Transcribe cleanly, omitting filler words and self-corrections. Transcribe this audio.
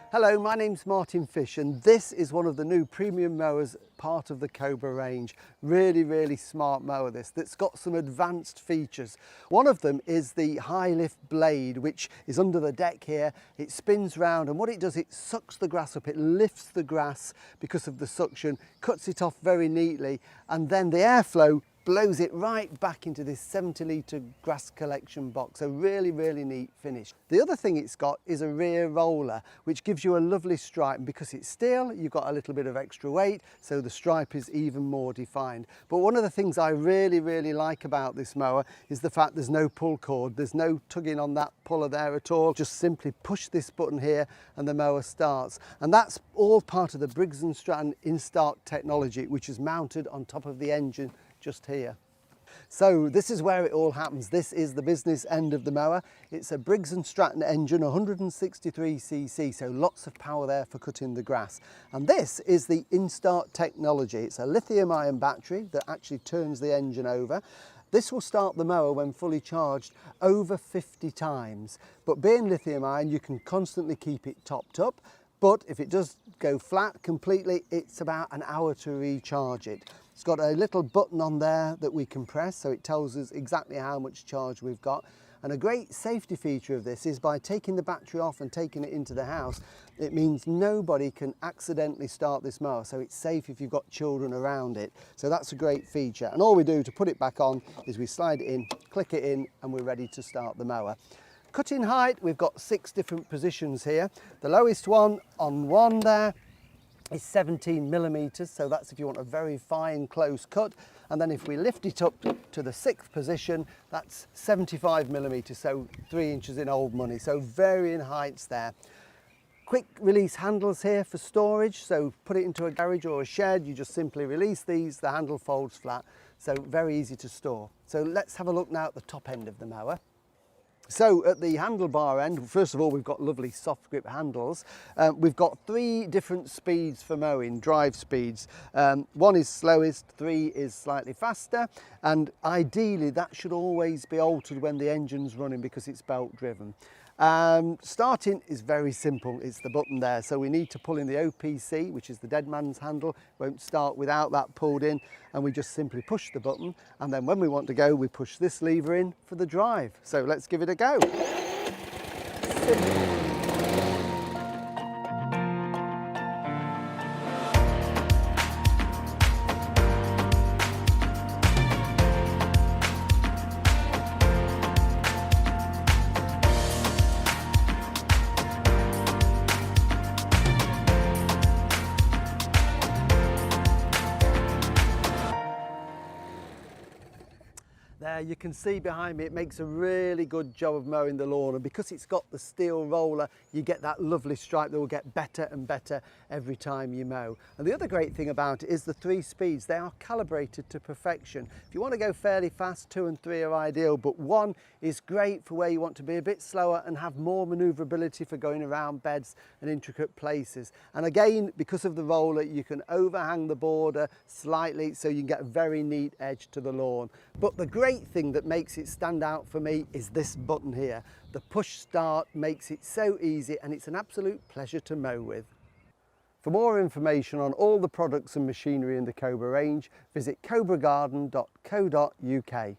Hello, my name's Martin Fish and this is one of the new premium mowers part of the Cobra range. Really smart mower this, that's got some advanced features. One of them is the high lift blade, which is under the deck here. It spins round and what it does, it sucks the grass up, it lifts the grass because of the suction, cuts it off very neatly, and then the airflow blows it right back into this 70-litre grass collection box. So really neat finish. The other thing it's got is a rear roller, which gives you a lovely stripe, and because it's steel, you've got a little bit of extra weight, so the stripe is even more defined. But one of the things I really like about this mower is the fact there's no pull cord, there's no tugging on that puller there at all. Just simply push this button here and the mower starts. And that's all part of the Briggs & Stratton InStart technology, which is mounted on top of the engine just here. So this is where it all happens. This is the business end of the mower. It's a Briggs & Stratton engine, 163cc, so lots of power there for cutting the grass. And this is the InStart technology. It's a lithium-ion battery that actually turns the engine over. This will start the mower when fully charged over 50 times. But being lithium-ion, you can constantly keep it topped up. But if it does go flat completely, it's about an hour to recharge it. It's got a little button on there that we can press, so it tells us exactly how much charge we've got. And a great safety feature of this is by taking the battery off and taking it into the house, it means nobody can accidentally start this mower, so it's safe if you've got children around it. So that's a great feature. And all we do to put it back on is we slide it in, click it in, and we're ready to start the mower. Cutting height, we've got 6 different positions here. The lowest one on one there is 17 millimeters, so that's if you want a very fine close cut. And then if we lift it up to the 6th position, that's 75 millimeters, so 3 inches in old money, so varying heights there. Quick release handles here for storage, so put it into a garage or a shed, you just simply release these, the handle folds flat, so very easy to store. So let's have a look now at the top end of the mower. So at the handlebar end, first of all, we've got lovely soft grip handles. We've got 3 different speeds for mowing, drive speeds. 1 is slowest, 3 is slightly faster, and ideally that should always be altered when the engine's running because it's belt driven. Starting is very simple, it's the button there, so we need to pull in the OPC, which is the dead man's handle. Won't start without that pulled in, and we just simply push the button, and then when we want to go we push this lever in for the drive. So let's give it a go. Simple. There you can see behind me, it makes a really good job of mowing the lawn, and because it's got the steel roller, you get that lovely stripe that will get better and better every time you mow. And the other great thing about it is the 3 speeds. They are calibrated to perfection. If you want to go fairly fast, 2 and 3 are ideal, but 1 is great for where you want to be a bit slower and have more manoeuvrability for going around beds and intricate places. And again, because of the roller, you can overhang the border slightly so you can get a very neat edge to the lawn. But the great thing that makes it stand out for me is this button here. The push start makes it so easy and it's an absolute pleasure to mow with. For more information on all the products and machinery in the Cobra range, visit cobragarden.co.uk.